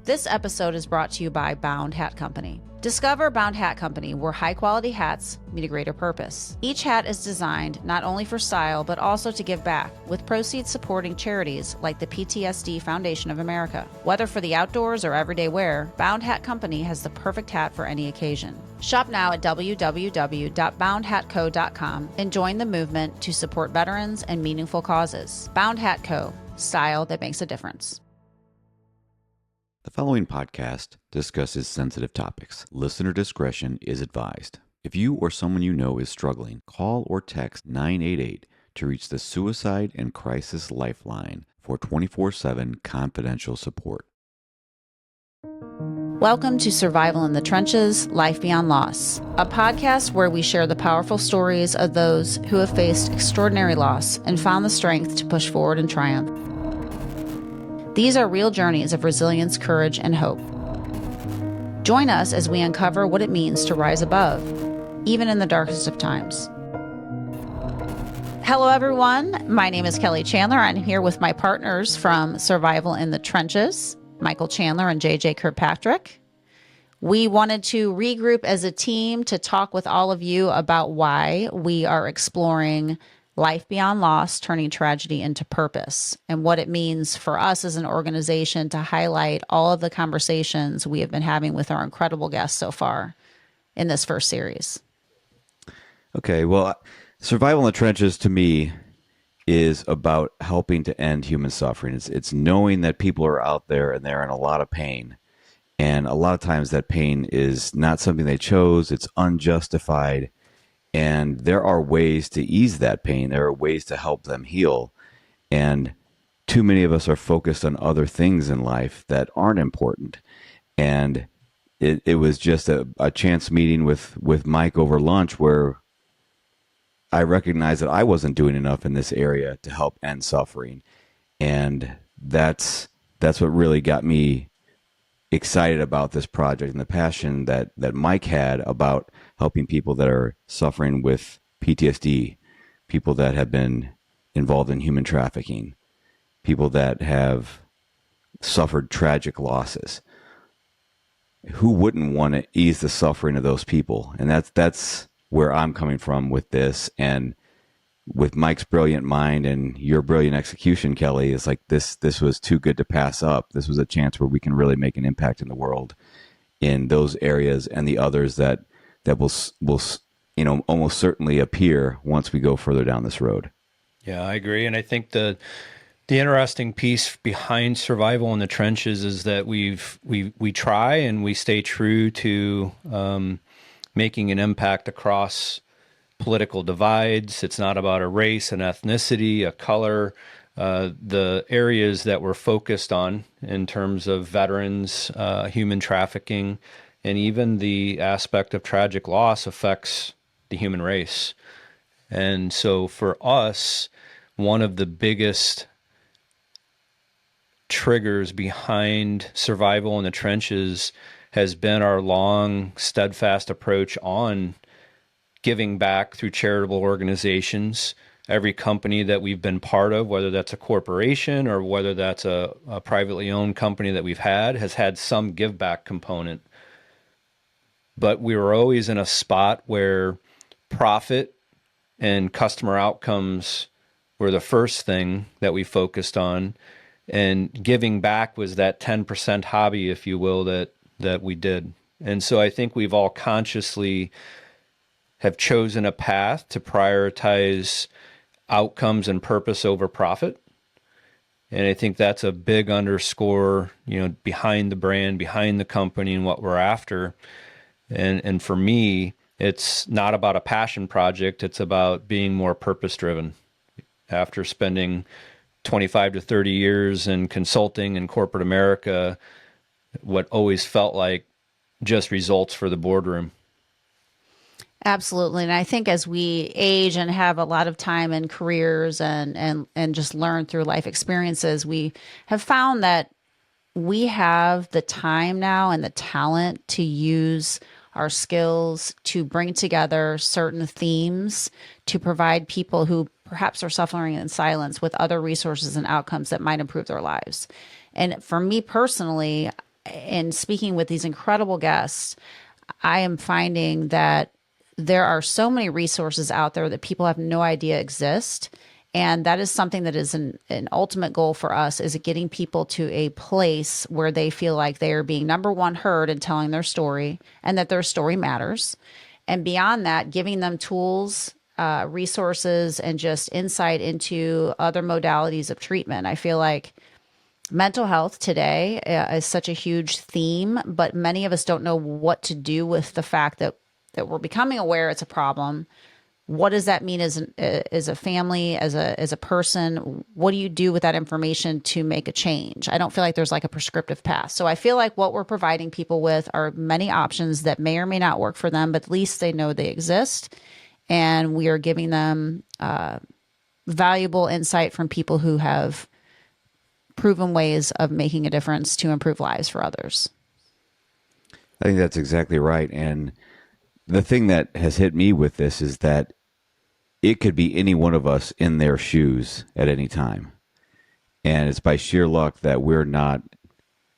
This episode is brought to you by Bound Hat Company. Discover Bound Hat Company, where high-quality hats meet a greater purpose. Each hat is designed not only for style, but also to give back, with proceeds supporting charities like the PTSD Foundation of America. Whether for the outdoors or everyday wear, Bound Hat Company has the perfect hat for any occasion. Shop now at www.boundhatco.com and join the movement to support veterans and meaningful causes. Bound Hat Co. Style that makes a difference. The following podcast discusses sensitive topics. Listener discretion is advised. If you or someone you know is struggling, call or text 988 to reach the Suicide and Crisis Lifeline for 24/7 confidential support. Welcome to Survival in the Trenches, Life Beyond Loss, a podcast where we share the powerful stories of those who have faced extraordinary loss and found the strength to push forward and triumph. These are real journeys of resilience, courage, and hope. Join us as we uncover what it means to rise above, even in the darkest of times. Hello, everyone. My name is Kelly Chandler. I'm here with my partners from Survival in the Trenches, Michael Chandler and JJ Kirkpatrick. We wanted to regroup as a team to talk with all of you about why we are exploring life beyond loss, turning tragedy into purpose, and what it means for us as an organization to highlight all of the conversations we have been having with our incredible guests so far in this first series. Okay, well, Survival in the Trenches to me is about helping to end human suffering. It's knowing that people are out there and they're in a lot of pain. And a lot of times that pain is not something they chose, it's unjustified. And there are ways to ease that pain. There are ways to help them heal. And too many of us are focused on other things in life that aren't important. And it was just a chance meeting with Mike over lunch where I recognized that I wasn't doing enough in this area to help end suffering. And that's what really got me excited about this project and the passion that Mike had about helping people that are suffering with PTSD, people that have been involved in human trafficking, people that have suffered tragic losses. Who wouldn't want to ease the suffering of those people? And that's where I'm coming from with this. And with Mike's brilliant mind and your brilliant execution, Kelly, it's like this was too good to pass up. This was a chance where we can really make an impact in the world in those areas and the others that will almost certainly appear once we go further down this road. Yeah, I agree. And I think the interesting piece behind Survival in the Trenches is that we try and we stay true to making an impact across political divides. It's not about a race, an ethnicity, a color. The areas that we're focused on in terms of veterans, human trafficking, and even the aspect of tragic loss affects the human race. And so for us, one of the biggest triggers behind Survival in the Trenches has been our long, steadfast approach on giving back through charitable organizations. Every company that we've been part of, whether that's a corporation or whether that's a privately owned company that we've had, has had some give back component. But we were always in a spot where profit and customer outcomes were the first thing that we focused on. And giving back was that 10% hobby, if you will, that we did. And so I think we've all consciously have chosen a path to prioritize outcomes and purpose over profit. And I think that's a big underscore, behind the brand, behind the company and what we're after. And for me, it's not about a passion project. It's about being more purpose driven. After spending 25 to 30 years in consulting in corporate America, what always felt like just results for the boardroom. Absolutely. And I think as we age and have a lot of time in careers and just learn through life experiences, we have found that we have the time now and the talent to use our skills to bring together certain themes to provide people who perhaps are suffering in silence with other resources and outcomes that might improve their lives. And for me personally, in speaking with these incredible guests, I am finding that there are so many resources out there that people have no idea exist. And that is something that is an ultimate goal for us, is getting people to a place where they feel like they are being, number one, heard and telling their story, and that their story matters. And beyond that, giving them tools, resources, and just insight into other modalities of treatment. I feel like mental health today is such a huge theme, but many of us don't know what to do with the fact that we're becoming aware it's a problem. What does that mean as a family, as a person? What do you do with that information to make a change? I don't feel like there's like a prescriptive path. So I feel like what we're providing people with are many options that may or may not work for them, but at least they know they exist. And we are giving them valuable insight from people who have proven ways of making a difference to improve lives for others. I think that's exactly right. And the thing that has hit me with this is that it could be any one of us in their shoes at any time. And it's by sheer luck that we're not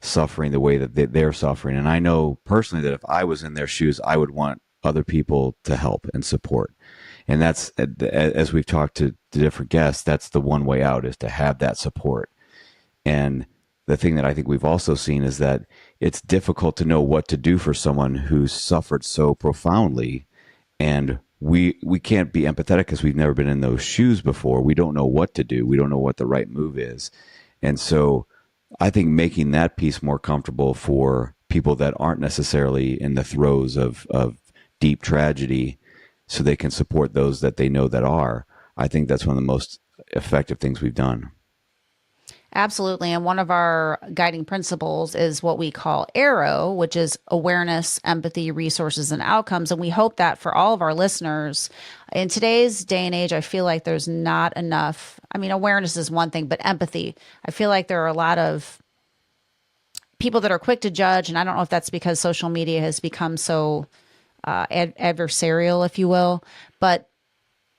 suffering the way that they're suffering. And I know personally that if I was in their shoes, I would want other people to help and support. And that's, as we've talked to different guests, that's the one way out, is to have that support. And the thing that I think we've also seen is that it's difficult to know what to do for someone who's suffered so profoundly. And we can't be empathetic because we've never been in those shoes before. We don't know what to do. We don't know what the right move is. And so I think making that piece more comfortable for people that aren't necessarily in the throes of deep tragedy, so they can support those that they know that are, I think that's one of the most effective things we've done. Absolutely. And one of our guiding principles is what we call AERO, which is awareness, empathy, resources, and outcomes. And we hope that for all of our listeners, in today's day and age, I feel like there's not enough. I mean, awareness is one thing, but empathy, I feel like there are a lot of people that are quick to judge. And I don't know if that's because social media has become so adversarial, if you will, but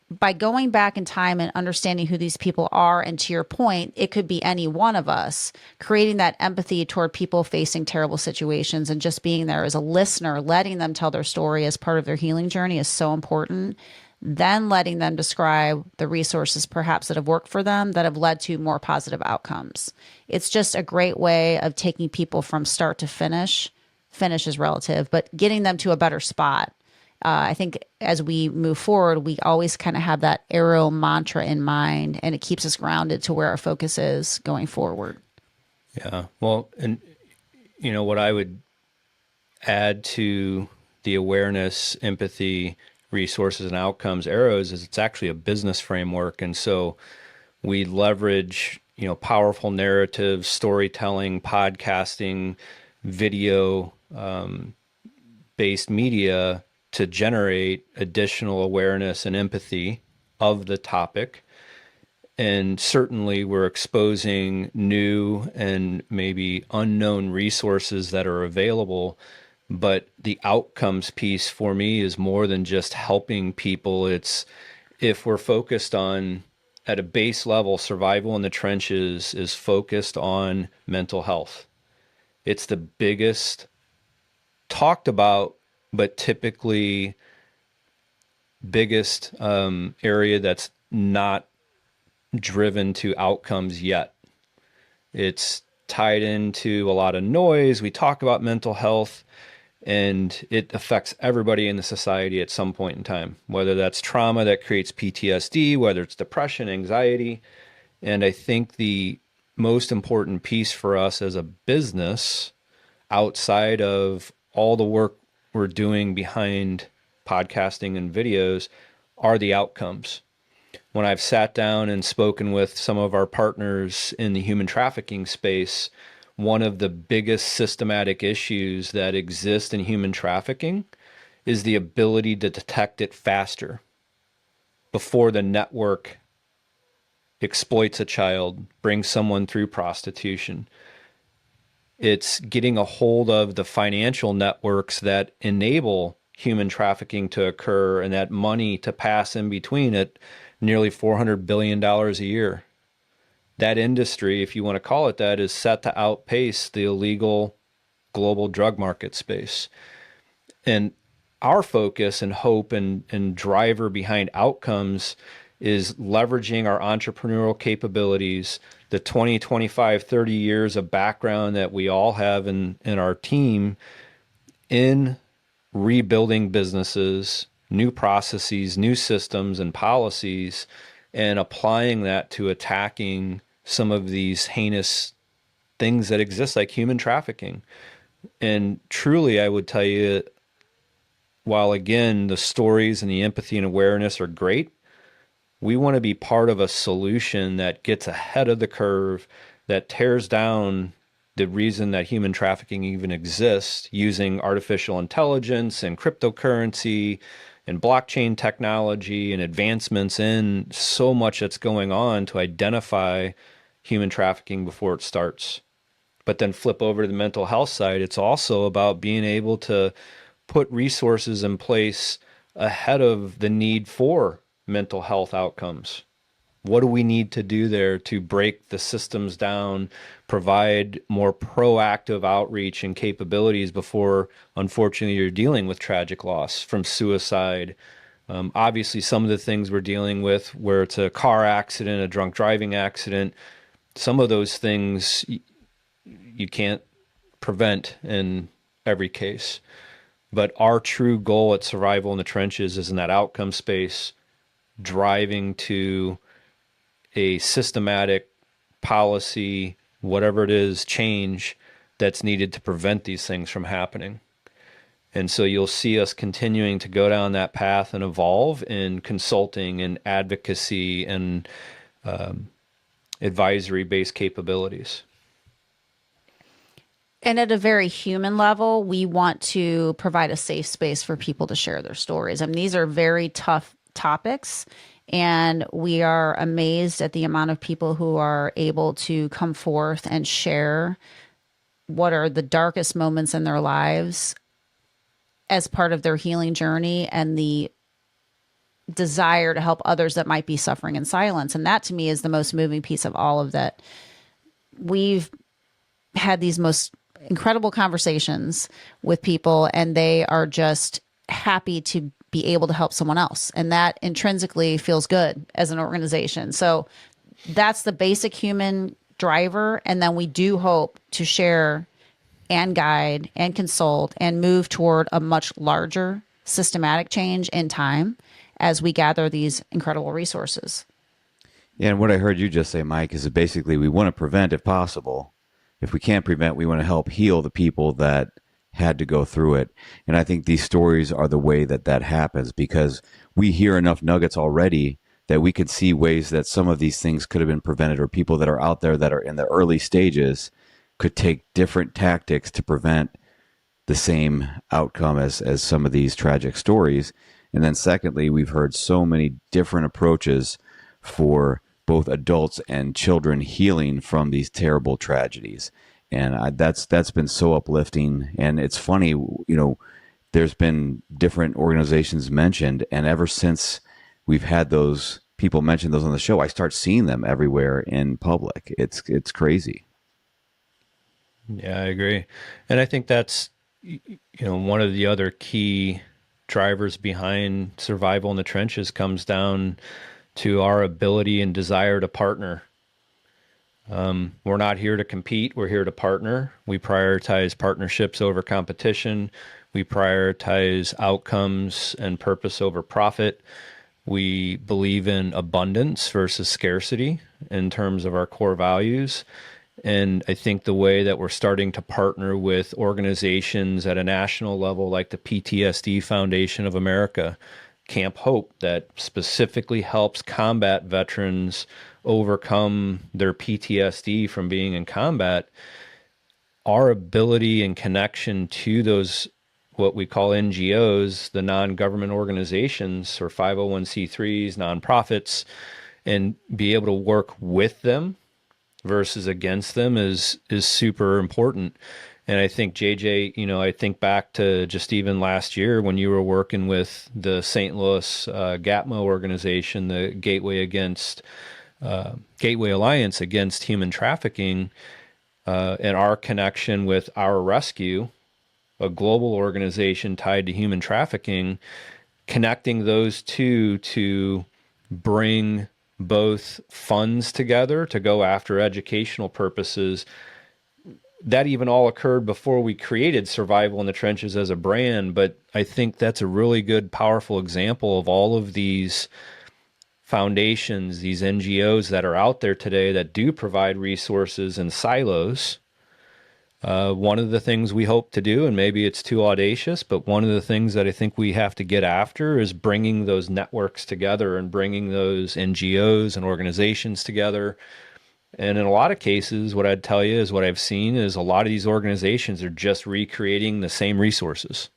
by going back in time and understanding who these people are, and to your point, it could be any one of us, creating that empathy toward people facing terrible situations and just being there as a listener, letting them tell their story as part of their healing journey is so important. Then letting them describe the resources perhaps that have worked for them, that have led to more positive outcomes. It's just a great way of taking people from start to finish. Finish is relative, but getting them to a better spot. I think as we move forward, we always kind of have that AERO mantra in mind, and it keeps us grounded to where our focus is going forward. Yeah. Well, and you know, what I would add to the awareness, empathy, resources, and outcomes arrows is it's actually a business framework. And so we leverage, you know, powerful narratives, storytelling, podcasting, video, based media to generate additional awareness and empathy of the topic. And certainly we're exposing new and maybe unknown resources that are available. But the outcomes piece for me is more than just helping people. It's, if we're focused on, at a base level, survival in the trenches is focused on mental health. It's the biggest talked about, but typically biggest area that's not driven to outcomes yet. It's tied into a lot of noise. We talk about mental health, and it affects everybody in the society at some point in time, whether that's trauma that creates PTSD, whether it's depression, anxiety. And I think the most important piece for us as a business, outside of all the work we're doing behind podcasting and videos, are the outcomes. When I've sat down and spoken with some of our partners in the human trafficking space, one of the biggest systematic issues that exist in human trafficking is the ability to detect it faster before the network exploits a child, brings someone through prostitution. It's getting a hold of the financial networks that enable human trafficking to occur and that money to pass in between at nearly $400 billion a year. That industry, if you want to call it that, is set to outpace the illegal global drug market space. And our focus and hope and driver behind outcomes is leveraging our entrepreneurial capabilities, the 20, 25, 30 years of background that we all have in our team in rebuilding businesses, new processes, new systems and policies, and applying that to attacking some of these heinous things that exist, like human trafficking. And truly, I would tell you, while again, the stories and the empathy and awareness are great, we want to be part of a solution that gets ahead of the curve, that tears down the reason that human trafficking even exists, using artificial intelligence and cryptocurrency and blockchain technology and advancements in so much that's going on to identify human trafficking before it starts. But then flip over to the mental health side, it's also about being able to put resources in place ahead of the need for mental health outcomes. What do we need to do there to break the systems down, provide more proactive outreach and capabilities before, unfortunately, you're dealing with tragic loss from suicide? Obviously, some of the things we're dealing with, where it's a car accident, a drunk driving accident, some of those things you can't prevent in every case. But our true goal at Survival in the Trenches is in that outcome space, driving to a systematic policy, whatever it is, change that's needed to prevent these things from happening. And so you'll see us continuing to go down that path and evolve in consulting and advocacy and advisory-based capabilities. And at a very human level, we want to provide a safe space for people to share their stories. I mean, these are very tough topics, and we are amazed at the amount of people who are able to come forth and share what are the darkest moments in their lives as part of their healing journey and the desire to help others that might be suffering in silence. And that to me is the most moving piece of all of that. We've had these most incredible conversations with people, and they are just happy to be able to help someone else. And that intrinsically feels good as an organization. So that's the basic human driver. And then we do hope to share and guide and consult and move toward a much larger systematic change in time as we gather these incredible resources. Yeah, and what I heard you just say, Mike, is that basically we want to prevent if possible. If we can't prevent, we want to help heal the people that had to go through it. And I think these stories are the way that that happens, because we hear enough nuggets already that we could see ways that some of these things could have been prevented, or people that are out there that are in the early stages could take different tactics to prevent the same outcome as some of these tragic stories. And then secondly, we've heard so many different approaches for both adults and children healing from these terrible tragedies. And that's been so uplifting. And it's funny, there's been different organizations mentioned, and ever since we've had those people mention those on the show, I start seeing them everywhere in public. It's crazy. Yeah, I agree. And I think that's, one of the other key drivers behind Survival in the Trenches comes down to our ability and desire to partner. We're not here to compete. We're here to partner. We prioritize partnerships over competition. We prioritize outcomes and purpose over profit. We believe in abundance versus scarcity in terms of our core values. And I think the way that we're starting to partner with organizations at a national level, like the PTSD Foundation of America, Camp Hope, that specifically helps combat veterans overcome their PTSD from being in combat, our ability and connection to those, what we call NGOs, the non-government organizations or 501c3s, nonprofits, and be able to work with them versus against them is super important. And I think, JJ, I think back to just even last year when you were working with the St. Louis GATMO organization, the Gateway Alliance Against Human Trafficking. and our connection with Our Rescue, a global organization tied to human trafficking, connecting those two to bring both funds together to go after educational purposes. That even all occurred before we created Survival in the Trenches as a brand, but I think that's a really good, powerful example of all of these foundations, these NGOs that are out there today that do provide resources in silos. One of the things we hope to do, and maybe it's too audacious, but one of the things that I think we have to get after is bringing those networks together and bringing those NGOs and organizations together. And in a lot of cases, what I'd tell you is what I've seen is a lot of these organizations are just recreating the same resources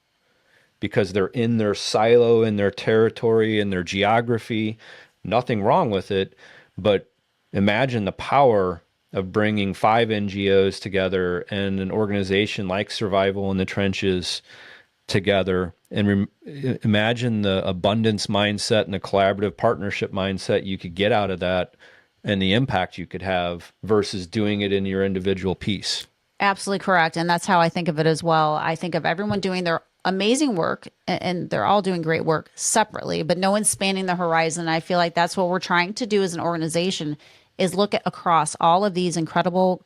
because they're in their silo, in their territory, in their geography. Nothing wrong with it, but imagine the power of bringing 5 NGOs together and an organization like Survival in the Trenches together, and imagine the abundance mindset and the collaborative partnership mindset you could get out of that and the impact you could have versus doing it in your individual piece. Absolutely correct. And that's how I think of it as well. I think of everyone doing their amazing work, and they're all doing great work separately, but no one's spanning the horizon. I feel like that's what we're trying to do as an organization, is look at across all of these incredible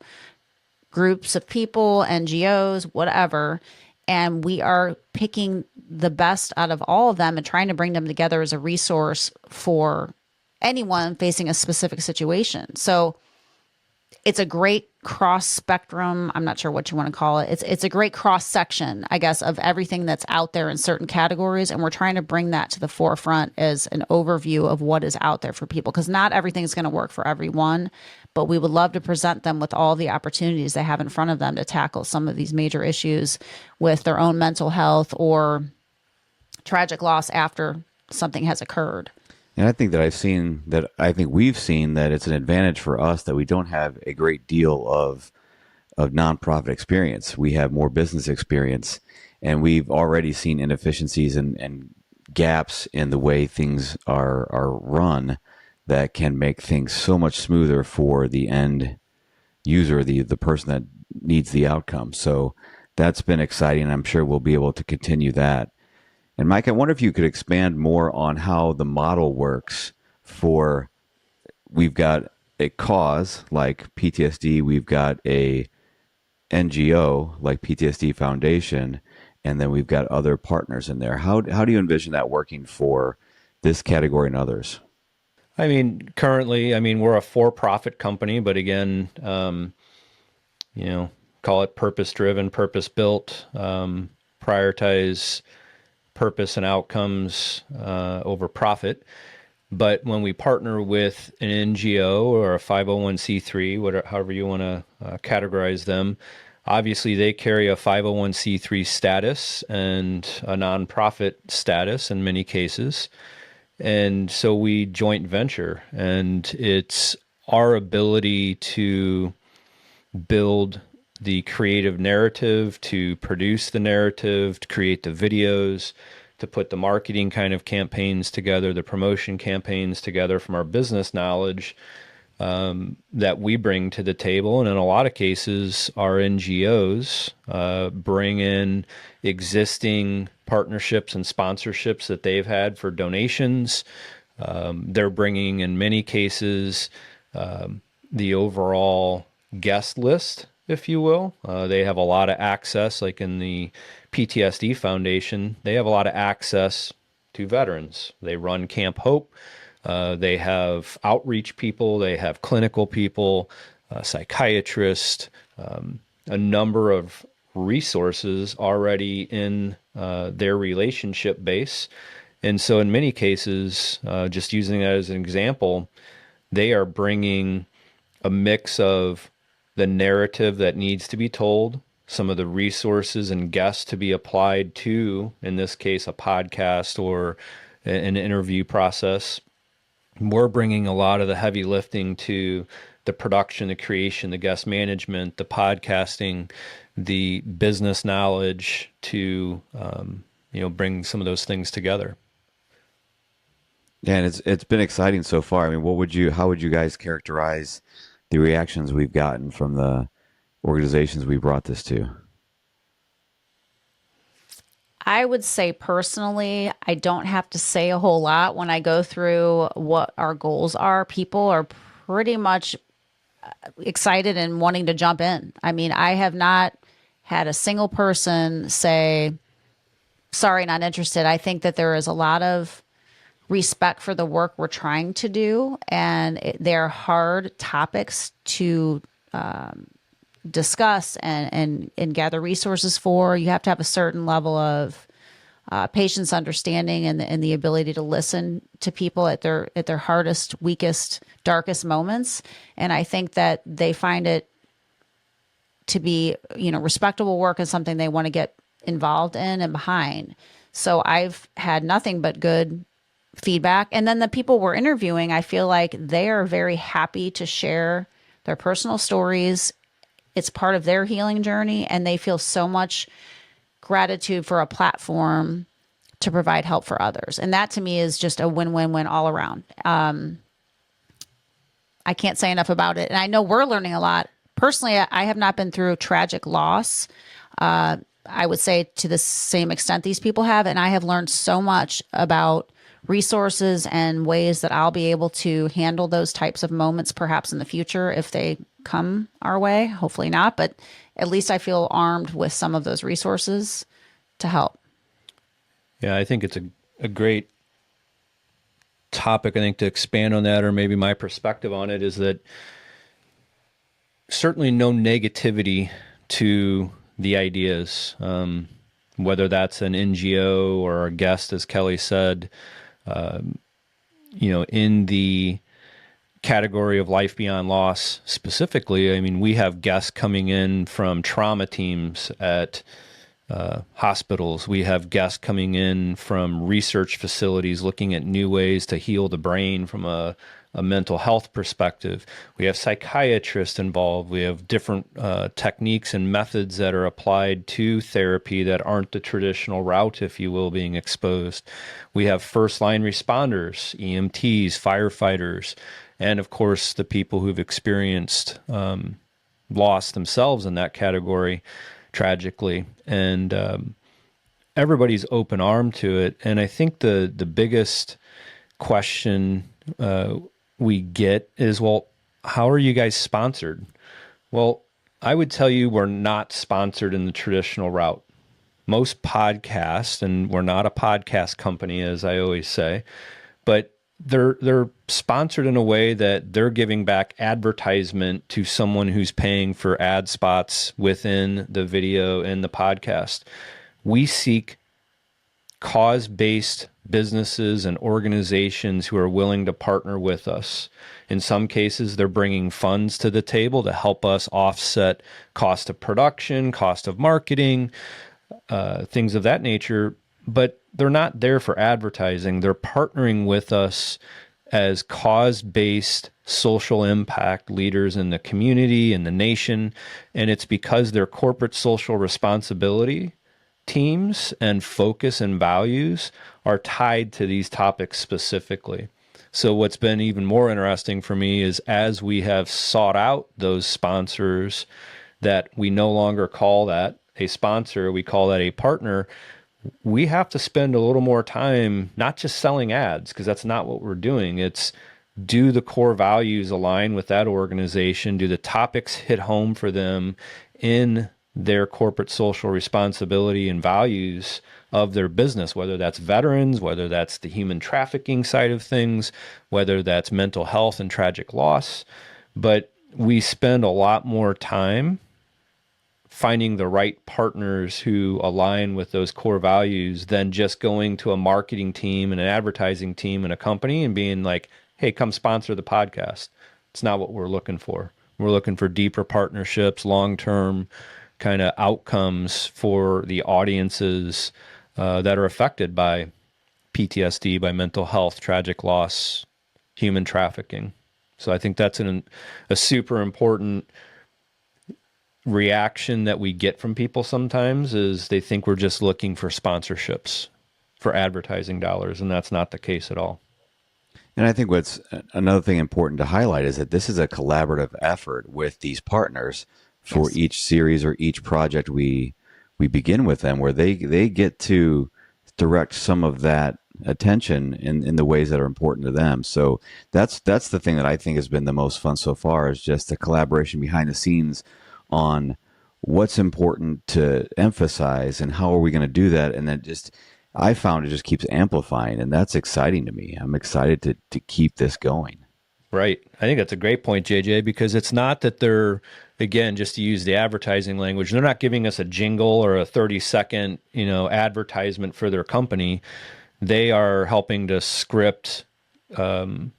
groups of people, NGOs, whatever, and we are picking the best out of all of them and trying to bring them together as a resource for anyone facing a specific situation. So it's a great cross spectrum. I'm not sure what you want to call it. It's a great cross section, I guess, of everything that's out there in certain categories. And we're trying to bring that to the forefront as an overview of what is out there for people, because not everything's going to work for everyone, but we would love to present them with all the opportunities they have in front of them to tackle some of these major issues with their own mental health or tragic loss after something has occurred. And I think we've seen that it's an advantage for us that we don't have a great deal of nonprofit experience. We have more business experience, and we've already seen inefficiencies and gaps in the way things are run that can make things so much smoother for the end user, the person that needs the outcome. So that's been exciting. I'm sure we'll be able to continue that. And Mike, I wonder if you could expand more on how the model works for, we've got a cause like PTSD, we've got a NGO like PTSD Foundation, and then we've got other partners in there. How do you envision that working for this category and others? I mean, currently, we're a for-profit company, but again, call it purpose-driven, purpose-built, prioritize purpose and outcomes over profit. But when we partner with an NGO or a 501c3, however you want to categorize them, obviously they carry a 501c3 status and a nonprofit status in many cases. And so we joint venture, and it's our ability to build the creative narrative, to produce the narrative, to create the videos, to put the marketing kind of campaigns together, the promotion campaigns together from our business knowledge that we bring to the table. And in a lot of cases, our NGOs bring in existing partnerships and sponsorships that they've had for donations. They're bringing, in many cases, the overall guest list, if you will. They have a lot of access, like in the PTSD Foundation, they have a lot of access to veterans. They run Camp Hope. They have outreach people. They have clinical people, psychiatrists, a number of resources already in their relationship base. And so in many cases, just using that as an example, they are bringing a mix of the narrative that needs to be told, some of the resources and guests to be applied to, in this case, a podcast or an interview process. We're bringing a lot of the heavy lifting to the production, the creation, the guest management, the podcasting, the business knowledge to, bring some of those things together. Yeah, and it's been exciting so far. I mean, how would you guys characterize the reactions we've gotten from the organizations we brought this to? I would say personally, I don't have to say a whole lot when I go through what our goals are. People are pretty much excited and wanting to jump in. I mean, I have not had a single person say, sorry, not interested. I think that there is a lot of respect for the work we're trying to do, and they're hard topics to discuss and gather resources for. You have to have a certain level of patience, understanding, and the ability to listen to people at their hardest, weakest, darkest moments. And I think that they find it to be, respectable work and something they want to get involved in and behind. So I've had nothing but good feedback. And then the people we're interviewing, I feel like they are very happy to share their personal stories. It's part of their healing journey, and they feel so much gratitude for a platform to provide help for others. And that to me is just a win-win-win all around. I can't say enough about it. And I know we're learning a lot. Personally, I have not been through tragic loss. I would say to the same extent these people have. And I have learned so much about resources and ways that I'll be able to handle those types of moments perhaps in the future if they come our way. Hopefully not, but at least I feel armed with some of those resources to help. Yeah, I think it's a great topic. I think to expand on that, or maybe my perspective on it, is that certainly no negativity to the ideas, whether that's an NGO or a guest, as Kelly said, in the category of life beyond loss specifically. I mean, we have guests coming in from trauma teams at hospitals. We have guests coming in from research facilities looking at new ways to heal the brain from a mental health perspective. We have psychiatrists involved. We have different techniques and methods that are applied to therapy that aren't the traditional route, if you will, being exposed. We have first-line responders, EMTs, firefighters, and of course, the people who've experienced loss themselves in that category, tragically. And everybody's open-armed to it. And I think the biggest question we get is, well, how are you guys sponsored? Well, I would tell you we're not sponsored in the traditional route. Most podcasts, and we're not a podcast company, as I always say, but they're sponsored in a way that they're giving back advertisement to someone who's paying for ad spots within the video and the podcast. We seek cause-based businesses and organizations who are willing to partner with us. In some cases, they're bringing funds to the table to help us offset cost of production, cost of marketing, things of that nature, but they're not there for advertising. They're partnering with us as cause-based social impact leaders in the community and the nation, and it's because their corporate social responsibility teams and focus and values are tied to these topics specifically. So what's been even more interesting for me is as we have sought out those sponsors, that we no longer call that a sponsor, we call that a partner, we have to spend a little more time not just selling ads, because that's not what we're doing. It's, do the core values align with that organization? Do the topics hit home for them in their corporate social responsibility and values of their business, whether that's veterans, whether that's the human trafficking side of things, whether that's mental health and tragic loss. But we spend a lot more time finding the right partners who align with those core values than just going to a marketing team and an advertising team and a company and being like, hey, come sponsor the podcast. It's not what we're looking for. We're looking for deeper partnerships, long-term kind of outcomes for the audiences that are affected by PTSD, by mental health, tragic loss, human trafficking. So I think that's a super important reaction that we get from people sometimes, is they think we're just looking for sponsorships for advertising dollars, and that's not the case at all. And I think what's another thing important to highlight is that this is a collaborative effort with these partners for Yes. each series or each project we begin with them, where they get to direct some of that attention in the ways that are important to them. So that's the thing that I think has been the most fun so far, is just the collaboration behind the scenes on what's important to emphasize and how are we going to do that. And then just, I found it just keeps amplifying, and that's exciting to me. I'm excited to keep this going. Right. I think that's a great point, JJ, because it's not that they're, again, just to use the advertising language, they're not giving us a jingle or a 30-second, advertisement for their company. They are helping to script the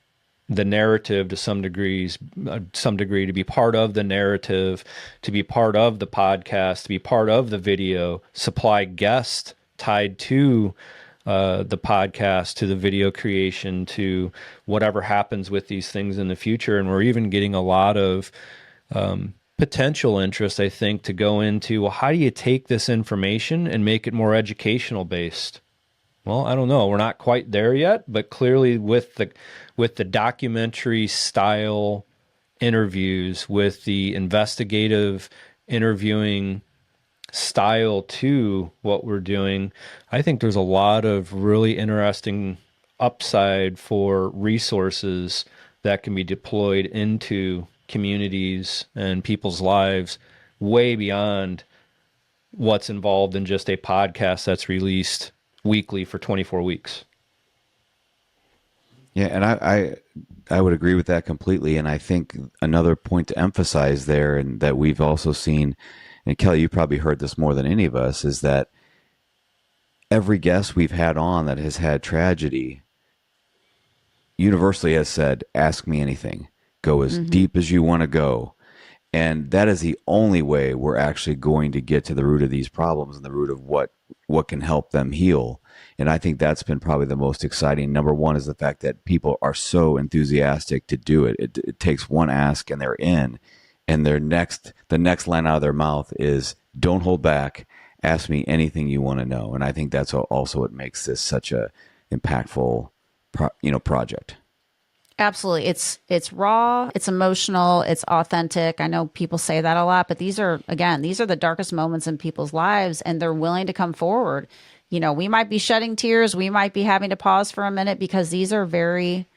narrative to some degree, to be part of the narrative, to be part of the podcast, to be part of the video, supply guests tied to the podcast, to the video creation, to whatever happens with these things in the future. And we're even getting a lot of potential interest, I think, to go into, well, how do you take this information and make it more educational based? Well, I don't know. We're not quite there yet, but clearly with the documentary style interviews, with the investigative interviewing style to what we're doing, I think there's a lot of really interesting upside for resources that can be deployed into communities and people's lives way beyond what's involved in just a podcast that's released weekly for 24 weeks. Yeah, and I would agree with that completely. And I think another point to emphasize there, and that we've also seen, and Kelly, you probably heard this more than any of us, is that every guest we've had on that has had tragedy universally has said, ask me anything, go as deep as you want to go. And that is the only way we're actually going to get to the root of these problems and the root of what can help them heal. And I think that's been probably the most exciting. Number one is the fact that people are so enthusiastic to do it. It takes one ask and they're in, and the next line out of their mouth is, don't hold back, ask me anything you want to know. And I think that's also what makes this such a impactful project. Absolutely. It's raw, it's emotional, it's authentic. I know people say that a lot, but these are the darkest moments in people's lives, and they're willing to come forward. We might be shedding tears, we might be having to pause for a minute, because these are very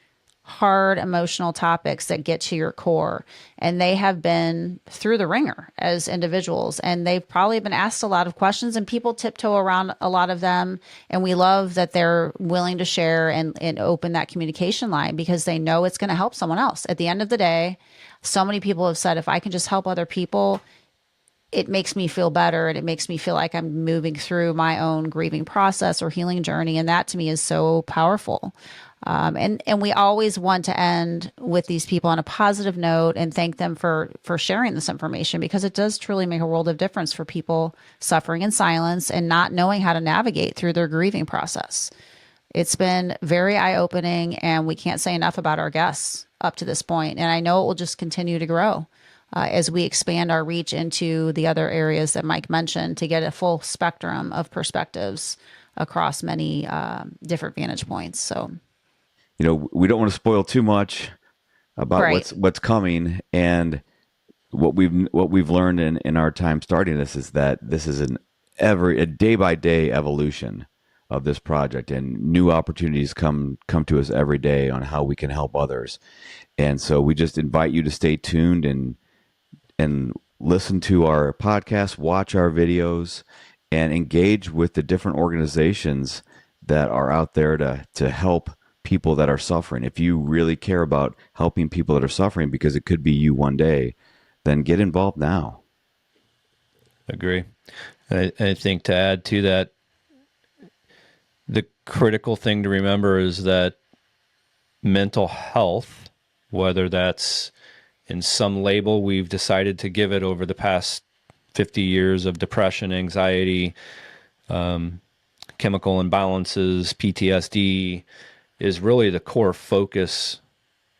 hard emotional topics that get to your core, and they have been through the ringer as individuals, and they've probably been asked a lot of questions, and people tiptoe around a lot of them. And we love that they're willing to share and open that communication line, because they know it's going to help someone else. At the end of the day, so many people have said, if I can just help other people, it makes me feel better, and it makes me feel like I'm moving through my own grieving process or healing journey. And that to me is so powerful. And we always want to end with these people on a positive note and thank them for sharing this information, because it does truly make a world of difference for people suffering in silence and not knowing how to navigate through their grieving process. It's been very eye-opening, and we can't say enough about our guests up to this point. And I know it will just continue to grow as we expand our reach into the other areas that Mike mentioned, to get a full spectrum of perspectives across many different vantage points. So, we don't want to spoil too much about right. what's coming, and what we've learned in our time starting this is that this is a day by day evolution of this project, and new opportunities come to us every day on how we can help others. And so we just invite you to stay tuned and listen to our podcast, watch our videos, and engage with the different organizations that are out there to help people that are suffering. If you really care about helping people that are suffering, because it could be you one day, then get involved now. Agree. I think to add to that, the critical thing to remember is that mental health, whether that's in some label we've decided to give it over the past 50 years of depression, anxiety, chemical imbalances, PTSD, is really the core focus,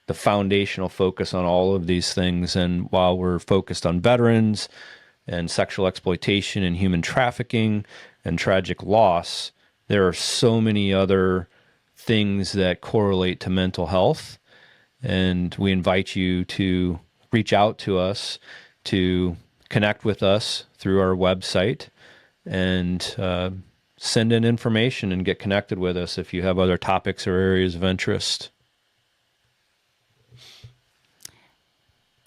the foundational focus on all of these things. And while we're focused on veterans and sexual exploitation and human trafficking and tragic loss, there are so many other things that correlate to mental health. And we invite you to reach out to us, to connect with us through our website and send in information and get connected with us if you have other topics or areas of interest.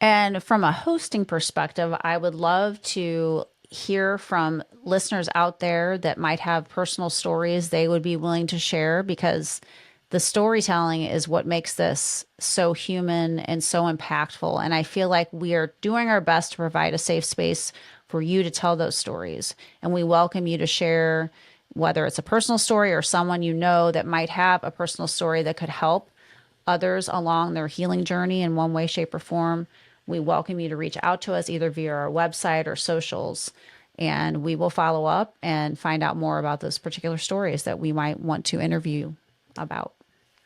And from a hosting perspective, I would love to hear from listeners out there that might have personal stories they would be willing to share, because the storytelling is what makes this so human and so impactful. And I feel like we are doing our best to provide a safe space for you to tell those stories. And we welcome you to share, whether it's a personal story or someone you know that might have a personal story that could help others along their healing journey in one way, shape, or form. We welcome you to reach out to us either via our website or socials, and we will follow up and find out more about those particular stories that we might want to interview about.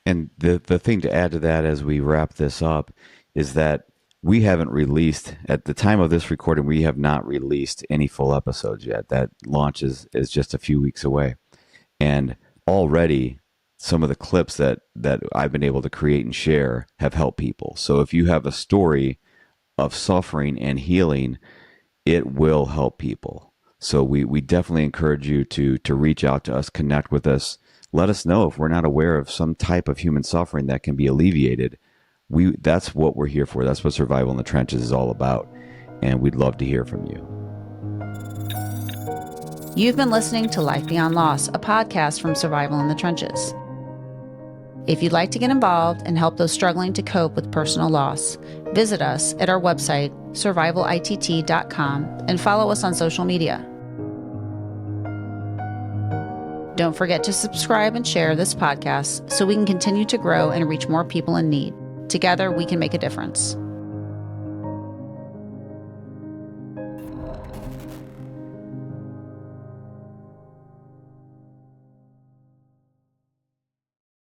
And the thing to add to that as we wrap this up is that we haven't released, at the time of this recording, we have not released any full episodes yet. That launch is just a few weeks away. And already some of the clips that I've been able to create and share have helped people. So if you have a story of suffering and healing, it will help people. So we definitely encourage you to reach out to us, connect with us. Let us know if we're not aware of some type of human suffering that can be alleviated. That's what we're here for. That's what Survival in the Trenches is all about. And we'd love to hear from you. You've been listening to Life Beyond Loss, a podcast from Survival in the Trenches. If you'd like to get involved and help those struggling to cope with personal loss, visit us at our website, survivalitt.com, and follow us on social media. Don't forget to subscribe and share this podcast so we can continue to grow and reach more people in need. Together, we can make a difference.